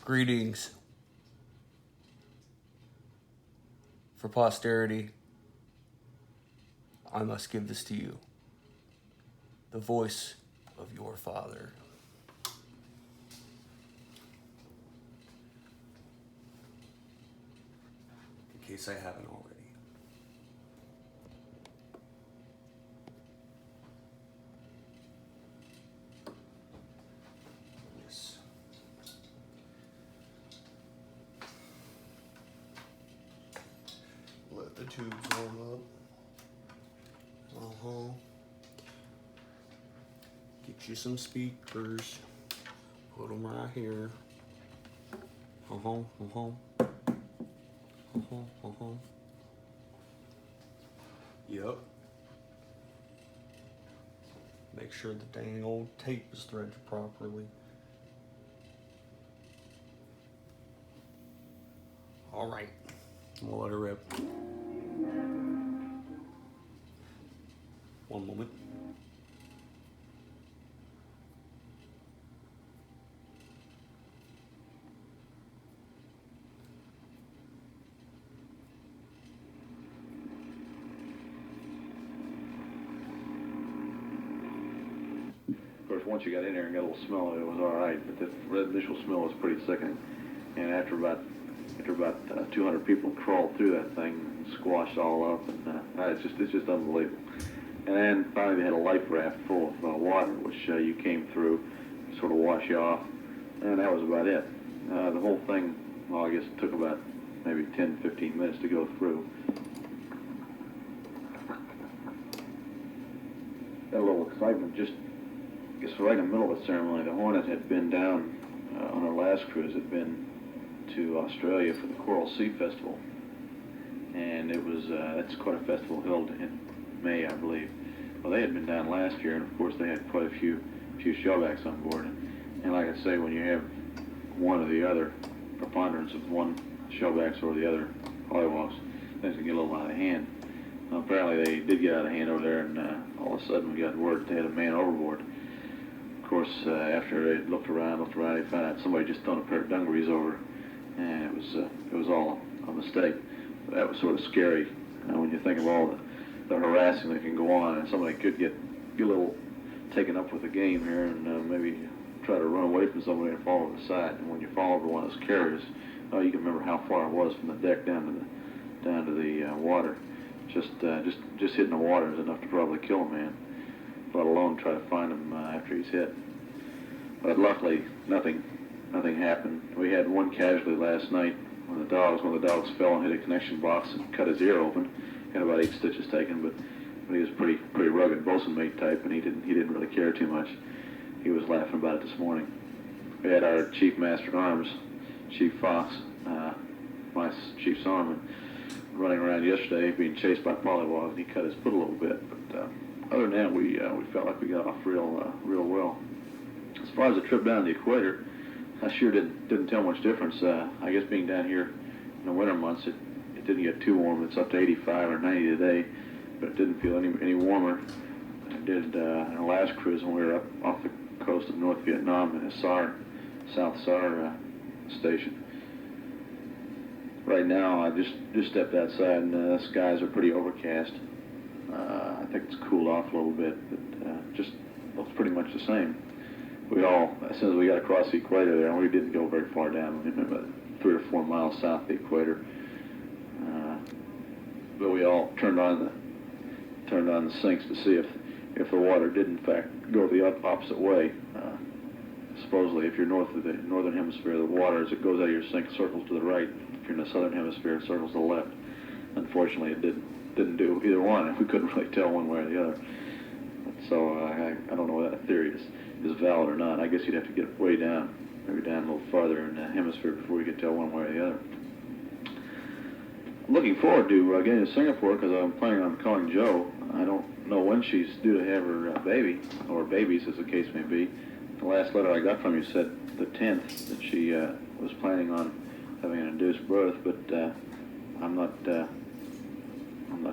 Greetings for posterity. I must give this to you, the voice of your father. In case I haven't already. Yes. Let the tubes warm up. Get you some speakers. Put them right here. Yep. Make sure the dang old tape is threaded properly. All right. We'll let her rip. One moment. Of course, once you got in there and got a little smell of it, it was all right, but the initial smell was pretty sickening. And after about 200 people crawled through that thing, squashed all up, and it's just unbelievable. And then finally they had a life raft full of water, which you came through, sort of wash you off, and that was about it. The whole thing, well, I guess it took about maybe 10, 15 minutes to go through. That little excitement just, I guess right in the middle of the ceremony, the Hornet had been down on our last cruise, had been to Australia for the Coral Sea Festival. And it was, that's quite a festival held in May, I believe. Well, they had been down last year, and of course they had quite a few shellbacks on board. And like I say, when you have one or the other, preponderance of one shellbacks or the other pollywalks, things can get a little out of hand. Well, apparently they did get out of hand over there, and all of a sudden we got word that they had a man overboard. Of course, after they looked around, they found out somebody just thrown a pair of dungarees over, and it was all a mistake. But that was sort of scary when you think of all the harassing that can go on, and somebody could get a little taken up with the game here and maybe try to run away from somebody and fall over the side. And when you fall over one of those carriers, you can remember how far it was from the deck down to the water. Just hitting the water is enough to probably kill a man, let alone try to find him after he's hit. But luckily, nothing happened. We had one casualty last night when the dogs fell and hit a connection box and cut his ear open. Had about 8 stitches taken, but he was pretty rugged bosun mate type, and he didn't really care too much. He was laughing about it this morning. We had our chief master at arms, Chief Fox, my chief sonarman, running around yesterday being chased by pollywog, and he cut his foot a little bit. But other than that, we felt like we got off real well. As far as the trip down the equator, I sure didn't tell much difference. I guess being down here in the winter months, it didn't get too warm. It's up to 85 or 90 today, but it didn't feel any warmer. It did on our last cruise when we were up off the coast of North Vietnam in a South SAR station. Right now, I just stepped outside, and the skies are pretty overcast. I think it's cooled off a little bit, but just looks pretty much the same. As soon as we got across the equator there, and we didn't go very far down, we went about 3 or 4 miles south of the equator. But we all turned on the sinks to see if the water did in fact go the opposite way. Supposedly, if you're north of the northern hemisphere, the water as it goes out of your sink circles to the right. If you're in the southern hemisphere, it circles to the left. Unfortunately, it didn't do either one, and we couldn't really tell one way or the other. So I don't know whether that theory is valid or not. I guess you'd have to get way down, maybe down a little farther in the hemisphere before you could tell one way or the other. I'm looking forward to getting to Singapore because I'm planning on calling Jo. I don't know when she's due to have her baby, or babies as the case may be. The last letter I got from you said the 10th that she was planning on having an induced birth, but I'm not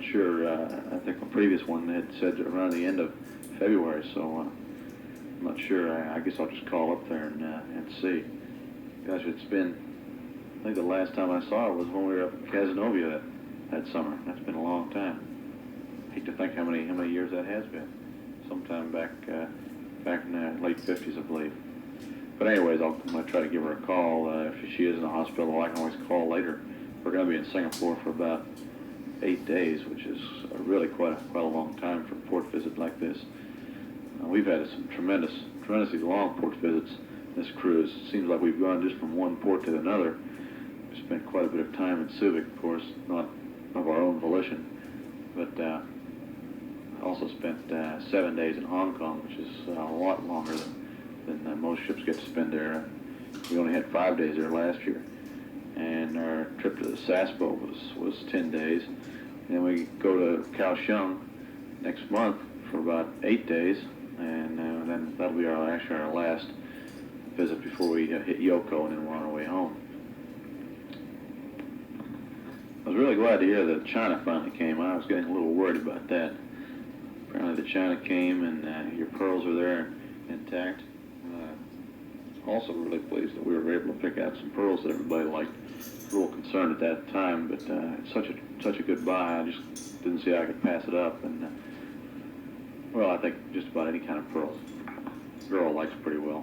sure. I think the previous one had said around the end of February, so I'm not sure. I guess I'll just call up there and see. gosh, it's been, I think the last time I saw her was when we were up in Casanova that summer. That's been a long time. I hate to think how many years that has been. Sometime back in the late 50s, I believe. But anyways, I'm going to try to give her a call. If she is in the hospital, I can always call later. We're going to be in Singapore for about 8 days, which is really quite a long time for a port visit like this. We've had some tremendously long port visits this cruise. It seems like we've gone just from one port to another. We spent quite a bit of time in Subic, of course, not of our own volition, but also spent 7 days in Hong Kong, which is a lot longer than most ships get to spend there. We only had 5 days there last year, and our trip to the Sasebo was 10 days. And then we go to Kaohsiung next month for about 8 days, and then that'll be our last visit before we hit Yoko, and then we're on our way home. I was really glad to hear that China finally came. I was getting a little worried about that. Apparently the China came, and your pearls are there intact. Also really pleased that we were able to pick out some pearls that everybody liked. A little concerned at that time, but it's such a good buy. I just didn't see how I could pass it up. And well, I think just about any kind of pearls the girl likes pretty well.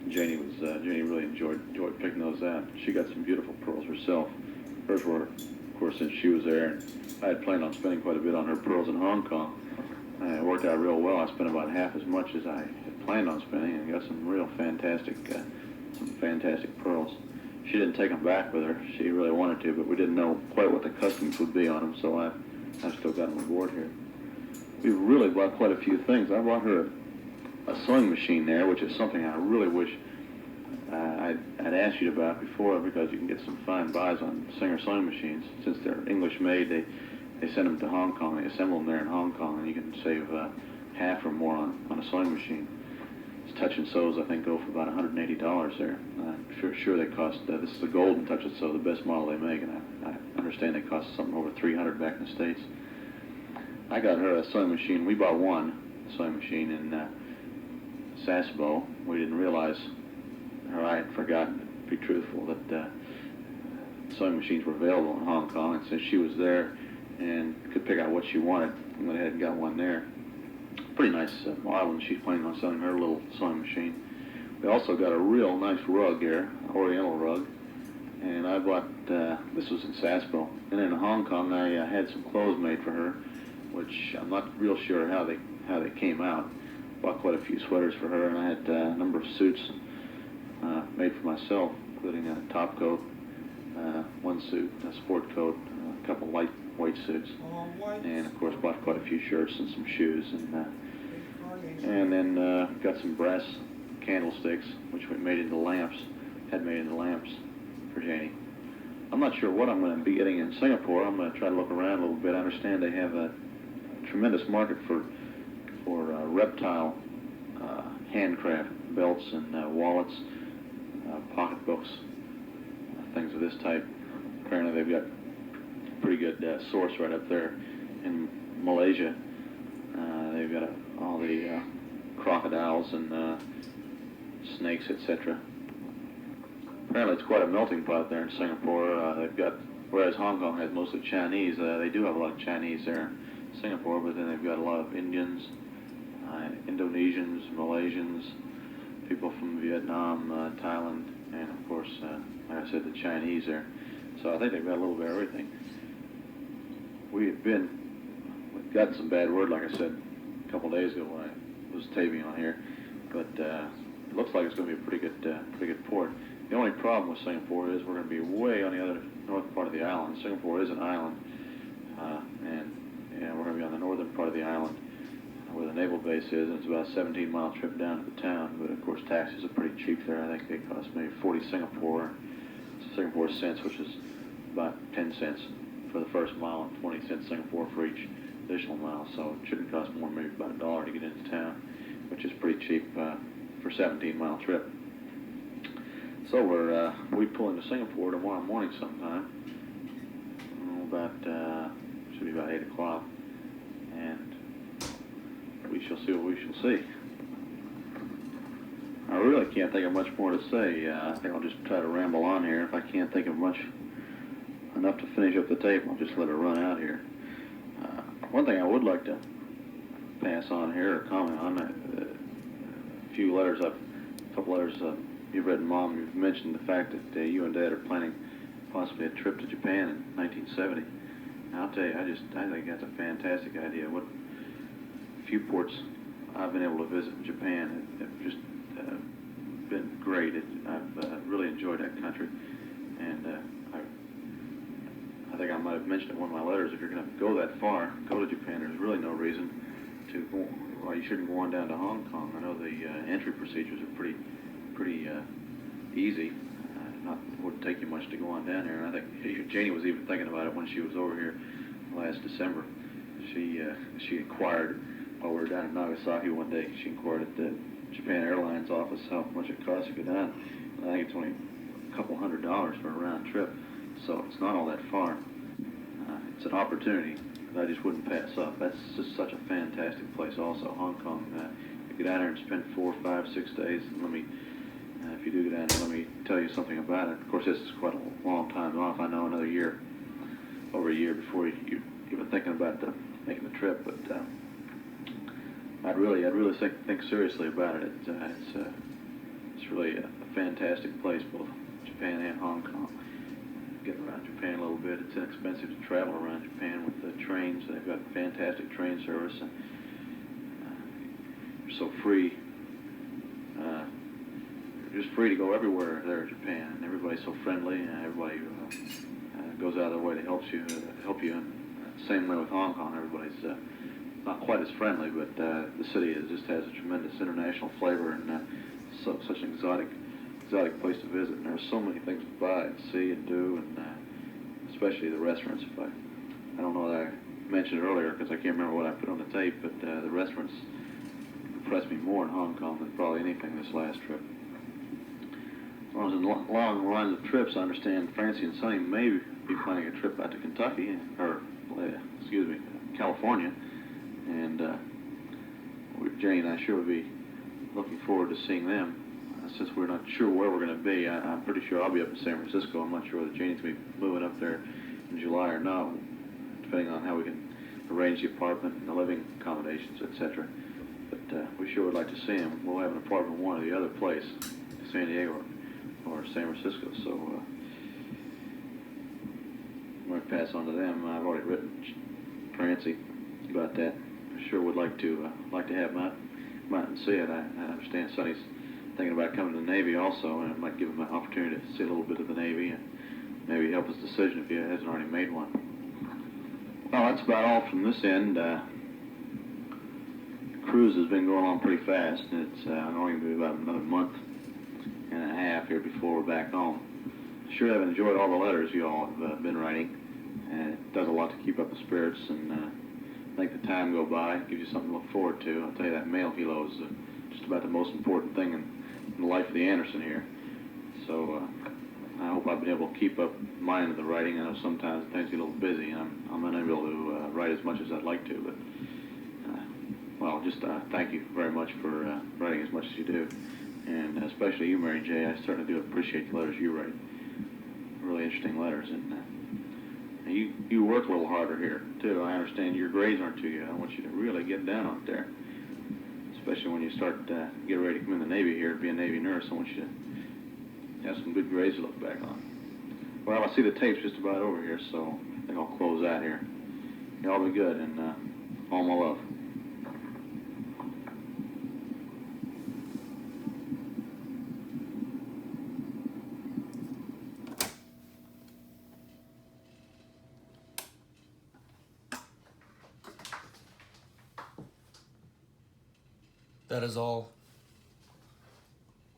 Janie really enjoyed picking those out. She got some beautiful pearls herself. Hers were, of course, since she was there. I had planned on spending quite a bit on her pearls in Hong Kong. It worked out real well. I spent about half as much as I had planned on spending, and got some real fantastic pearls. She didn't take them back with her. She really wanted to, but we didn't know quite what the customs would be on them, so I've still got them aboard here. We really bought quite a few things. I bought her a sewing machine there, which is something I really wish I'd asked you about before, because you can get some fine buys on Singer sewing machines. Since they're English made, they send them to Hong Kong. They assemble them there in Hong Kong, and you can save half or more on a sewing machine. Touch and sews, I think, go for about $180 there. I'm sure they cost, this is the golden touch and sew, the best model they make, and I understand they cost something over $300 back in the States. I got her a sewing machine. We bought one sewing machine in Sasebo. We didn't realize, or I had forgotten, to be truthful, that sewing machines were available in Hong Kong, and since she was there and could pick out what she wanted, I went ahead and got one there. Pretty nice model, and she's planning on selling her little sewing machine. We also got a real nice rug here, Oriental rug, and I bought, this was in Sasebo, and in Hong Kong I had some clothes made for her, which I'm not real sure how they came out. Bought quite a few sweaters for her, and I had a number of suits made for myself, including a top coat, one suit, a sport coat, a couple lightweight suits, and of course bought quite a few shirts and some shoes, and then got some brass candlesticks, which we made into lamps, for Janie. I'm not sure what I'm going to be getting in Singapore. I'm going to try to look around a little bit. I understand they have a tremendous market for reptile handcraft belts and wallets, pocketbooks, things of this type. Apparently they've got pretty good source right up there in Malaysia. They've got all the crocodiles and snakes, etc. Apparently it's quite a melting pot there in Singapore. They've got, whereas Hong Kong has mostly Chinese, they do have a lot of Chinese there in Singapore, but then they've got a lot of Indians, Indonesians, Malaysians, people from Vietnam, Thailand, and of course, like I said, the Chinese there. So I think they've got a little bit of everything. We've gotten some bad word, like I said, a couple days ago when I was taping on here, but it looks like it's going to be a pretty good port. The only problem with Singapore is we're going to be way on the other north part of the island. Singapore is an island, and we're going to be on the northern part of the island where the naval base is, and it's about a 17-mile trip down to the town. But of course, taxis are pretty cheap there. I think they cost maybe 40 Singapore cents, which is about 10 cents for the first mile and 20 cents Singapore for each additional mile. So it shouldn't cost more, maybe about $1 to get into town, which is pretty cheap for a 17-mile trip. So we pull into Singapore tomorrow morning sometime. Should be about 8 o'clock, and we shall see what we shall see. I really can't think of much more to say. I think I'll just try to ramble on here. If I can't think of enough to finish up the tape, I'll just let it run out here. One thing I would like to pass on here or comment on, a couple letters you've read, Mom. You've mentioned the fact that you and Dad are planning possibly a trip to Japan in 1970. And I'll tell you, I think that's a fantastic idea. What few ports I've been able to visit in Japan have just been great. I've really enjoyed that country, and I think I might have mentioned in one of my letters, if you're going to go that far, go to Japan. There's really no reason to go. Well, you shouldn't go on down to Hong Kong. I know the entry procedures are pretty easy. Wouldn't take you much to go on down there. And I think Janie was even thinking about it when she was over here last December. She inquired while we were down in Nagasaki one day. She inquired at the Japan Airlines office how much it costs to go down. And I think it's only a couple $100 for a round trip, so it's not all that far. It's an opportunity that I just wouldn't pass up. That's just such a fantastic place. Also, Hong Kong. You get down there and spend 4, 5, 6 days. And if you do go down there, let me tell you something about it. Of course, this is quite a long time off. I know over a year before you've been thinking about making the trip. But I'd really think seriously about it. It's really a fantastic place, both Japan and Hong Kong. Get around Japan a little bit. It's inexpensive to travel around Japan with the trains. They've got fantastic train service, and you're so free. You're just free to go everywhere there in Japan, and everybody's so friendly, and everybody goes out of their way to help you. Same way with Hong Kong. Everybody's not quite as friendly, but the city just has a tremendous international flavor, and such an exotic place to visit. And there's so many things to buy and see and do, and especially the restaurants. I don't know that I mentioned earlier because I can't remember what I put on the tape, but the restaurants impressed me more in Hong Kong than probably anything this last trip. As long as along the lines of trips, I understand Francie and Sonny may be planning a trip out to Kentucky, California, and Jane and I sure would be looking forward to seeing them. Since we're not sure where we're going to be, I'm pretty sure I'll be up in San Francisco. I'm not sure whether Janie's going to be moving up there in July or not, depending on how we can arrange the apartment and the living accommodations, etc. But we sure would like to see him. We'll have an apartment in one or the other place, San Diego or San Francisco. So I'm going to pass on to them. I've already written Francie about that. I sure would like to have him out and see it. I understand Sonny's thinking about coming to the Navy also, and it might give him an opportunity to see a little bit of the Navy and maybe help his decision if he hasn't already made one. Well, that's about all from this end. The cruise has been going on pretty fast, and it's going to be about another month and a half here before we're back home. Sure have enjoyed all the letters you all have been writing, and it does a lot to keep up the spirits and make the time go by. It gives you something to look forward to. I'll tell you, that mail helo is just about the most important thing in the life of the Anderson here. So I hope I've been able to keep up my end of the writing. I know sometimes things get a little busy, and I'm unable to write as much as I'd like to. But just thank you very much for writing as much as you do, and especially you, Mary J. I certainly do appreciate the letters you write. Really interesting letters, and you work a little harder here too. I understand your grades aren't too good. I want you to really get down on it there. Especially when you start get ready to come in the Navy here, be a Navy nurse. I want you to have some good grades to look back on. Well, I see the tape's just about over here, so I think I'll close out here. Y'all be good, and all my love. That is all